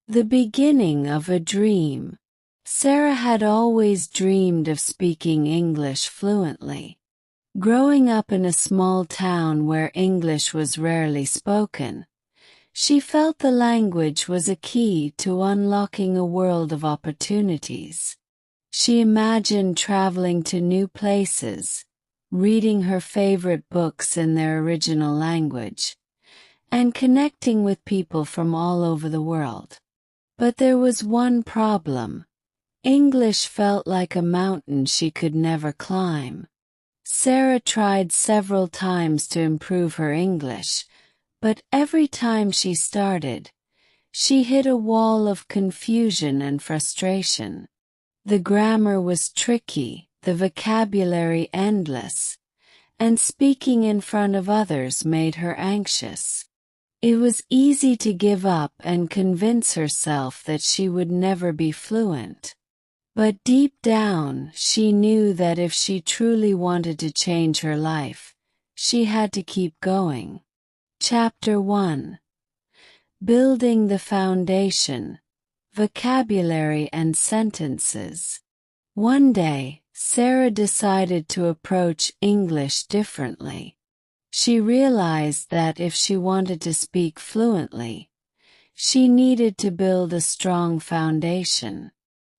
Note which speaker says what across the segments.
Speaker 1: The beginning of a dream. Sarah had always dreamed of speaking English fluently. Growing up in a small town where English was rarely spoken, she felt the language was a key to unlocking a world of opportunities. She imagined traveling to new places, reading her favorite books in their original language, and connecting with people from all over the world. But there was one problem. English felt like a mountain she could never climb. Sarah tried several times to improve her English, but every time she started, she hit a wall of confusion and frustration. The grammar was tricky, the vocabulary endless, and speaking in front of others made her anxious. It was easy to give up and convince herself that she would never be fluent. But deep down, she knew that if she truly wanted to change her life, she had to keep going. Chapter 1. Building the Foundation. Vocabulary and Sentences. One day, Sarah decided to approach English differently. She realized that if she wanted to speak fluently, she needed to build a strong foundation.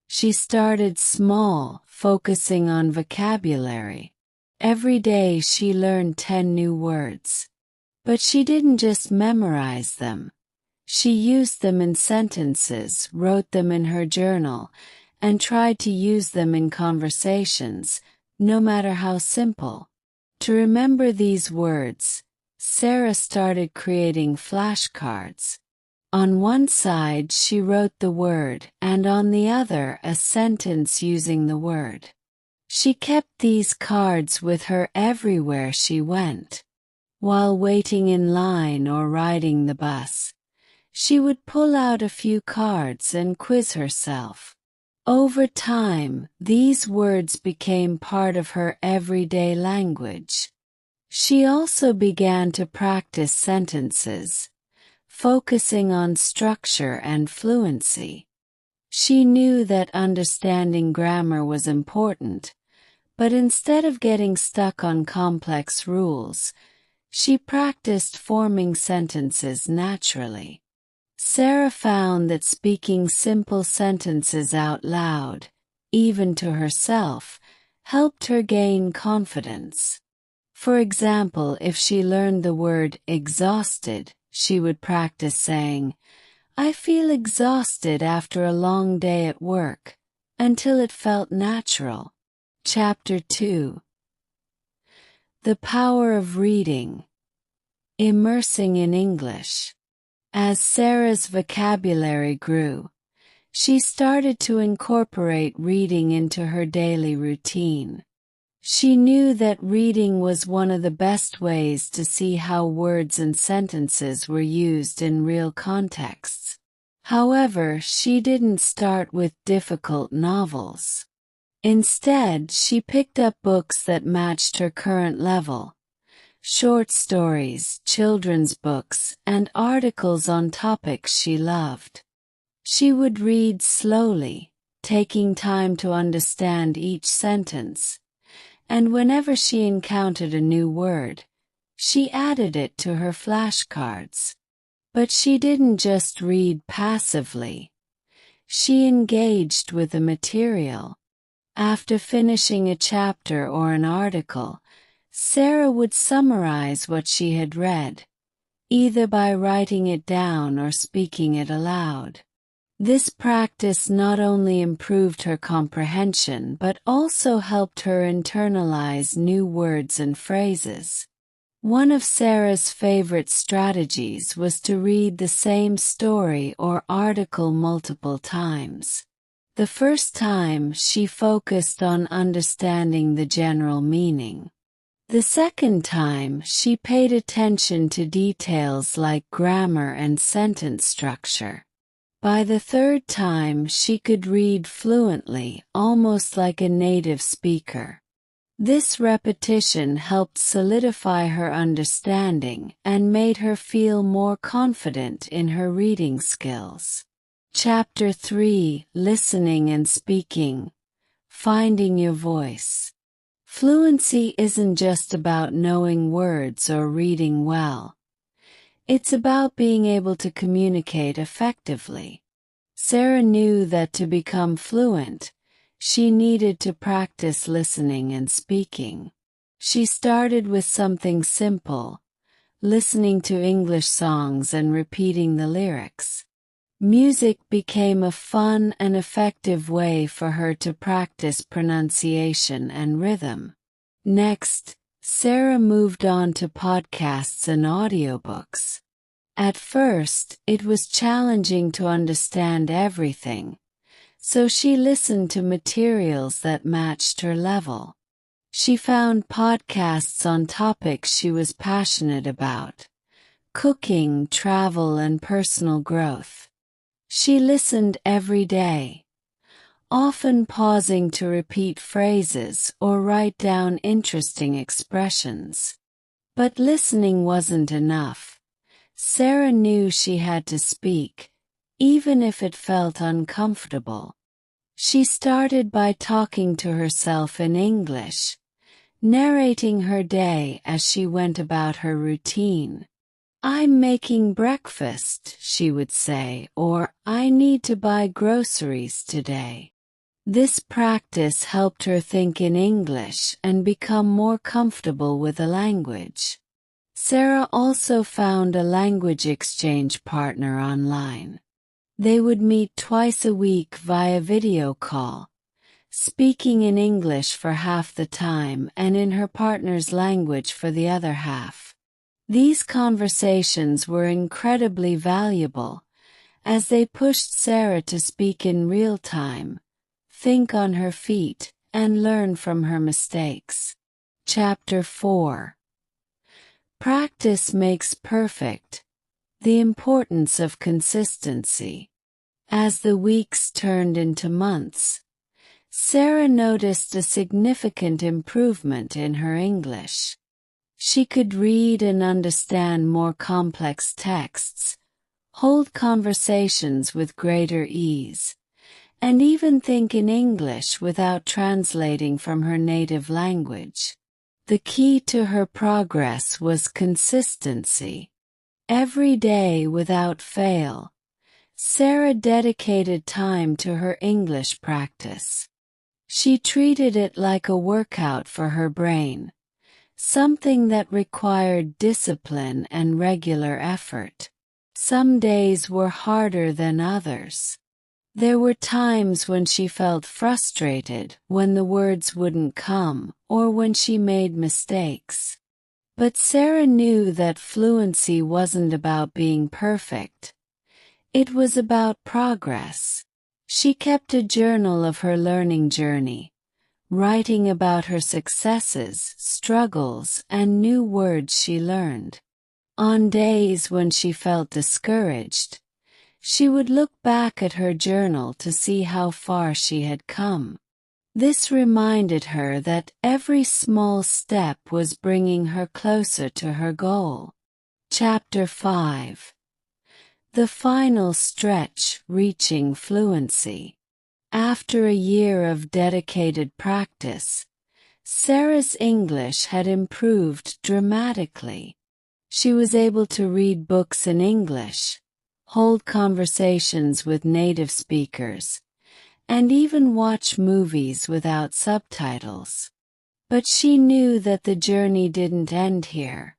Speaker 1: She started small, focusing on vocabulary. Every day she learned 10 new words. But she didn't just memorize them. She used them in sentences, wrote them in her journal, and tried to use them in conversations, no matter how simple. To remember these words, Sarah started creating flashcards. On one side she wrote the word and on the other a sentence using the word. She kept these cards with her everywhere she went. While waiting in line or riding the bus, she would pull out a few cards and quiz herself. Over time, these words became part of her everyday language. She also began to practice sentences, focusing on structure and fluency. She knew that understanding grammar was important, but instead of getting stuck on complex rules, she practiced forming sentences naturally. Sarah found that speaking simple sentences out loud, even to herself, helped her gain confidence. For example, if she learned the word exhausted, she would practice saying, "I feel exhausted after a long day at work," until it felt natural. Chapter 2. The Power of Reading. Immersing in English. As Sarah's vocabulary grew, she started to incorporate reading into her daily routine. She knew that reading was one of the best ways to see how words and sentences were used in real contexts. However, she didn't start with difficult novels. Instead, she picked up books that matched her current level. Short stories, children's books, and articles on topics she loved. She would read slowly, taking time to understand each sentence, and whenever she encountered a new word, she added it to her flashcards. But she didn't just read passively. She engaged with the material. After finishing a chapter or an article, Sarah would summarize what she had read, either by writing it down or speaking it aloud. This practice not only improved her comprehension but also helped her internalize new words and phrases. One of Sarah's favorite strategies was to read the same story or article multiple times. The first time, she focused on understanding the general meaning. The second time, she paid attention to details like grammar and sentence structure. By the third time, she could read fluently, almost like a native speaker. This repetition helped solidify her understanding and made her feel more confident in her reading skills. Chapter 3: Listening and Speaking. Finding your voice. Fluency isn't just about knowing words or reading well. It's about being able to communicate effectively. Sarah knew that to become fluent, she needed to practice listening and speaking. She started with something simple, listening to English songs and repeating the lyrics. Music became a fun and effective way for her to practice pronunciation and rhythm. Next, Sarah moved on to podcasts and audiobooks. At first, it was challenging to understand everything, so she listened to materials that matched her level. She found podcasts on topics she was passionate about: cooking, travel, and personal growth. She listened every day, often pausing to repeat phrases or write down interesting expressions. But listening wasn't enough. Sarah knew she had to speak, even if it felt uncomfortable. She started by talking to herself in English, narrating her day as she went about her routine. "I'm making breakfast," she would say, or "I need to buy groceries today." This practice helped her think in English and become more comfortable with the language. Sarah also found a language exchange partner online. They would meet twice a week via video call, speaking in English for half the time and in her partner's language for the other half. These conversations were incredibly valuable, as they pushed Sarah to speak in real time, think on her feet, and learn from her mistakes. Chapter 4: Practice Makes Perfect. The Importance of Consistency. As the weeks turned into months, Sarah noticed a significant improvement in her English. She could read and understand more complex texts, hold conversations with greater ease, and even think in English without translating from her native language. The key to her progress was consistency. Every day without fail, Sarah dedicated time to her English practice. She treated it like a workout for her brain, something that required discipline and regular effort. Some days were harder than others. There were times when she felt frustrated when the words wouldn't come or when she made mistakes. But Sarah knew that fluency wasn't about being perfect. It was about progress. She kept a journal of her learning journey, writing about her successes, struggles, and new words she learned. On days when she felt discouraged, she would look back at her journal to see how far she had come. This reminded her that every small step was bringing her closer to her goal. Chapter 5: The Final Stretch: Reaching Fluency. After a year of dedicated practice, Sarah's English had improved dramatically. She was able to read books in English, hold conversations with native speakers, and even watch movies without subtitles. But she knew that the journey didn't end here.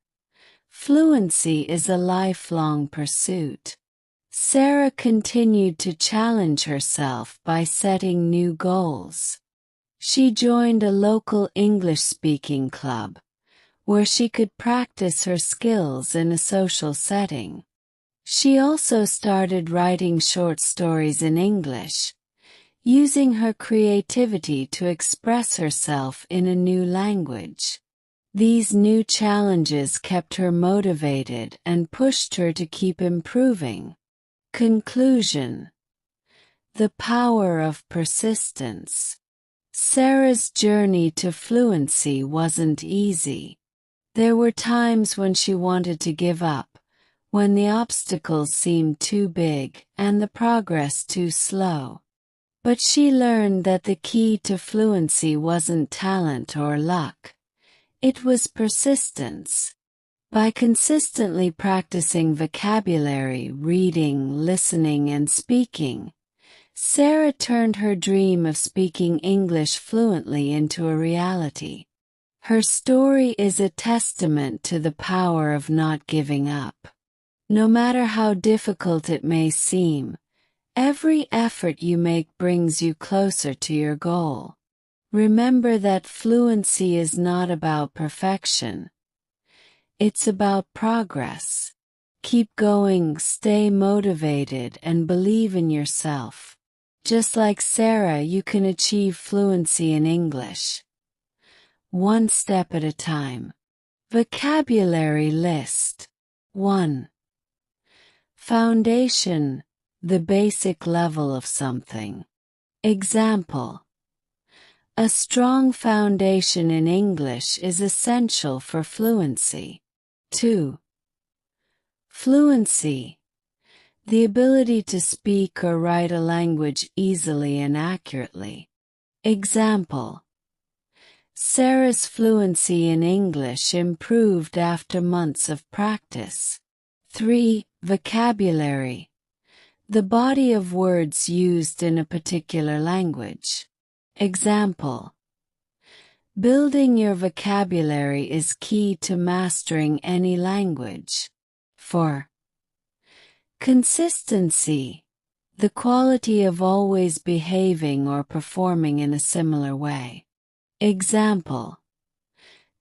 Speaker 1: Fluency is a lifelong pursuit. Sarah continued to challenge herself by setting new goals. She joined a local English-speaking club, where she could practice her skills in a social setting. She also started writing short stories in English, using her creativity to express herself in a new language. These new challenges kept her motivated and pushed her to keep improving. Conclusion: The power of persistence. Sarah's journey to fluency wasn't easy. There were times when she wanted to give up, when the obstacles seemed too big and the progress too slow. But she learned that the key to fluency wasn't talent or luck. It was persistence. By consistently practicing vocabulary, reading, listening, and speaking, Sarah turned her dream of speaking English fluently into a reality. Her story is a testament to the power of not giving up. No matter how difficult it may seem, every effort you make brings you closer to your goal. Remember that fluency is not about perfection. It's about progress. Keep going, stay motivated, and believe in yourself. Just like Sarah, you can achieve fluency in English. One step at a time. Vocabulary list. 1. Foundation, the basic level of something. Example: a strong foundation in English is essential for fluency. 2. Fluency, the ability to speak or write a language easily and accurately. Example: Sarah's fluency in English improved after months of practice. 3. Vocabulary, the body of words used in a particular language. Example: building your vocabulary is key to mastering any language. 4. Consistency, the quality of always behaving or performing in a similar way. Example: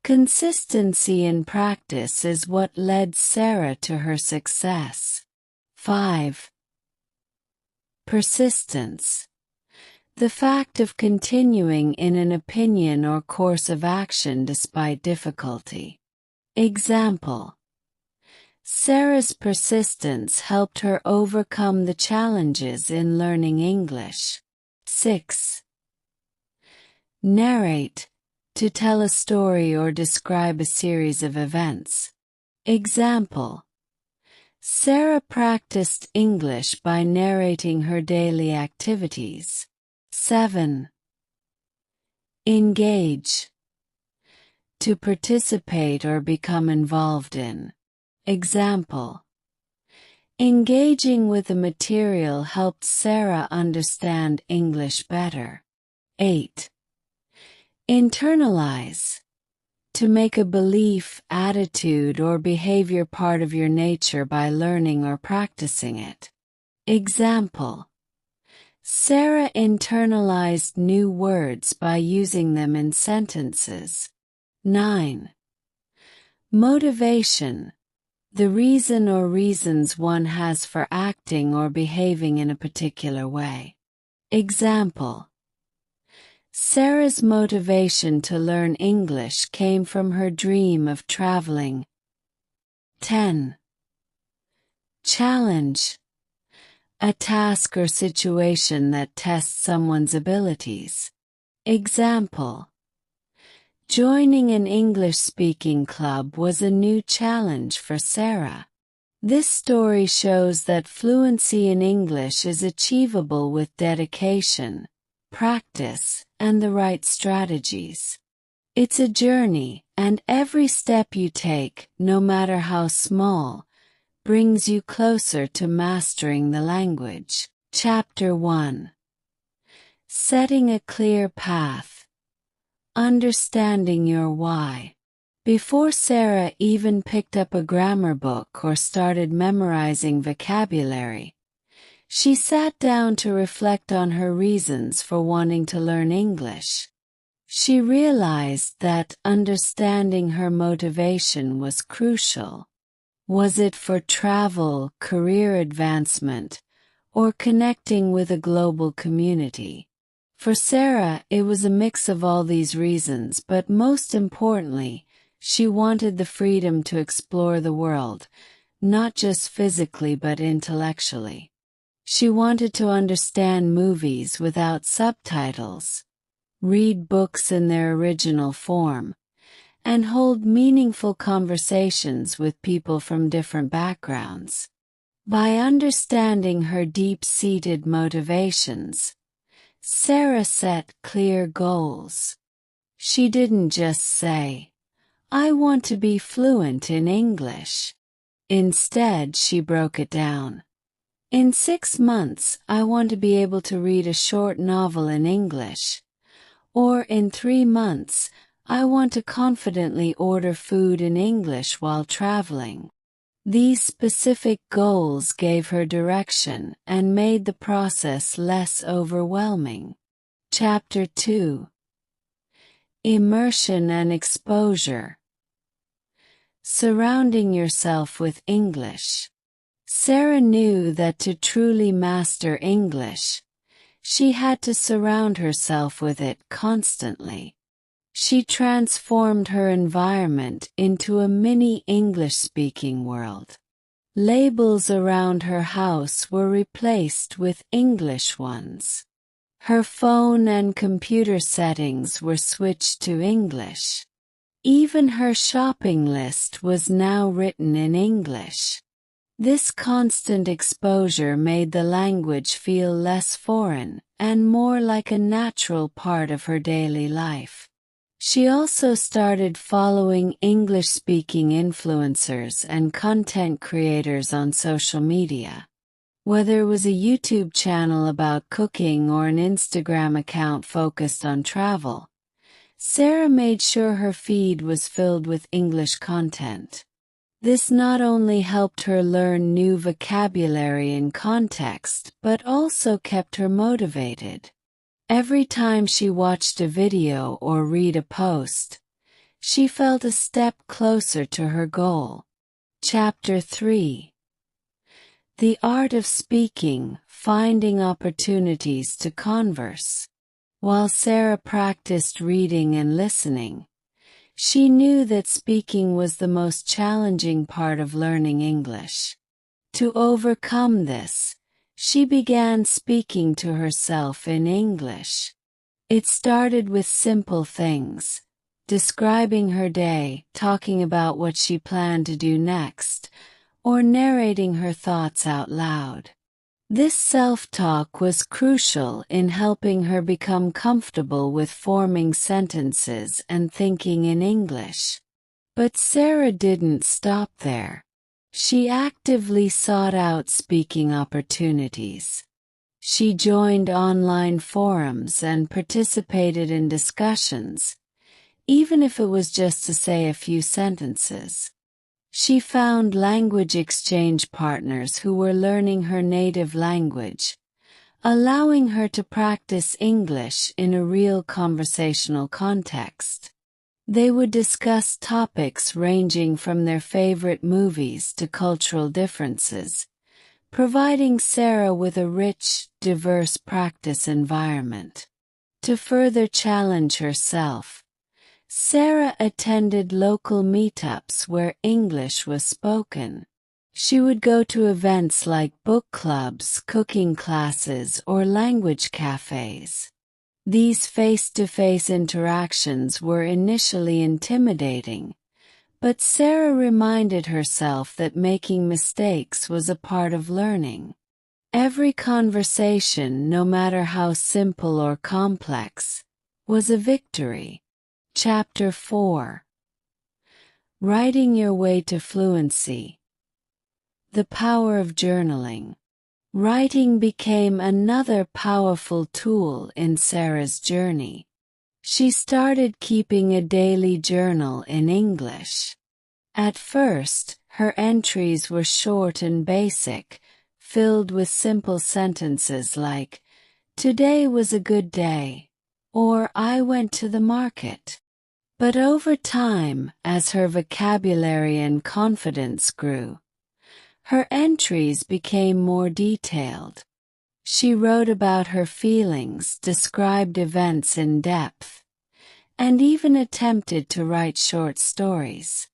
Speaker 1: consistency in practice is what led Sarah to her success. 5. Persistence, the fact of continuing in an opinion or course of action despite difficulty. Example: Sarah's persistence helped her overcome the challenges in learning English. 6. Narrate, to tell a story or describe a series of events. Example: Sarah practiced English by narrating her daily activities. 7. Engage, to participate or become involved in. Example: engaging with the material helped Sarah understand English better. 8. Internalize, to make a belief, attitude, or behavior part of your nature by learning or practicing it. Example: Sarah internalized new words by using them in sentences. 9. Motivation, the reason or reasons one has for acting or behaving in a particular way. Example: Sarah's motivation to learn English came from her dream of traveling. 10. Challenge, a task or situation that tests someone's abilities. Example: joining an English-speaking club was a new challenge for Sarah. This story shows that fluency in English is achievable with dedication, practice, and the right strategies. It's a journey, and every step you take, no matter how small, brings you closer to mastering the language. Chapter 1. Setting a clear path. Understanding your why. Before Sarah even picked up a grammar book or started memorizing vocabulary, she sat down to reflect on her reasons for wanting to learn English. She realized that understanding her motivation was crucial. Was it for travel, career advancement, or connecting with a global community? For Sarah, it was a mix of all these reasons, but most importantly, she wanted the freedom to explore the world, not just physically but intellectually. She wanted to understand movies without subtitles, read books in their original form, and hold meaningful conversations with people from different backgrounds. By understanding her deep-seated motivations, Sarah set clear goals. She didn't just say, "I want to be fluent in English." Instead, she broke it down. "In 6 months, I want to be able to read a short novel in English." Or in 3 months, I want to confidently order food in English while traveling. These specific goals gave her direction and made the process less overwhelming. Chapter 2. Immersion and Exposure. Surrounding yourself with English. Sarah knew that to truly master English, she had to surround herself with it constantly. She transformed her environment into a mini English-speaking world. Labels around her house were replaced with English ones. Her phone and computer settings were switched to English. Even her shopping list was now written in English. This constant exposure made the language feel less foreign and more like a natural part of her daily life. She also started following English-speaking influencers and content creators on social media. Whether it was a YouTube channel about cooking or an Instagram account focused on travel, Sarah made sure her feed was filled with English content. This not only helped her learn new vocabulary and context, but also kept her motivated. Every time she watched a video or read a post, she felt a step closer to her goal. Chapter 3. The Art of Speaking, Finding Opportunities to Converse. While Sarah practiced reading and listening, she knew that speaking was the most challenging part of learning English. To overcome this, she began speaking to herself in English. It started with simple things, describing her day, talking about what she planned to do next, or narrating her thoughts out loud. This self-talk was crucial in helping her become comfortable with forming sentences and thinking in English. But Sarah didn't stop there. She actively sought out speaking opportunities. She joined online forums and participated in discussions, even if it was just to say a few sentences. She found language exchange partners who were learning her native language, allowing her to practice English in a real conversational context. They would discuss topics ranging from their favorite movies to cultural differences, providing Sarah with a rich, diverse practice environment. To further challenge herself, Sarah attended local meetups where English was spoken. She would go to events like book clubs, cooking classes, or language cafes. These face-to-face interactions were initially intimidating, but Sarah reminded herself that making mistakes was a part of learning. Every conversation, no matter how simple or complex, was a victory. Chapter 4. Writing Your Way to Fluency. The Power of Journaling. Writing became another powerful tool in Sarah's journey. She started keeping a daily journal in English. At first, her entries were short and basic, filled with simple sentences like, "Today was a good day," or "I went to the market." But over time, as her vocabulary and confidence grew, her entries became more detailed. She wrote about her feelings, described events in depth, and even attempted to write short stories.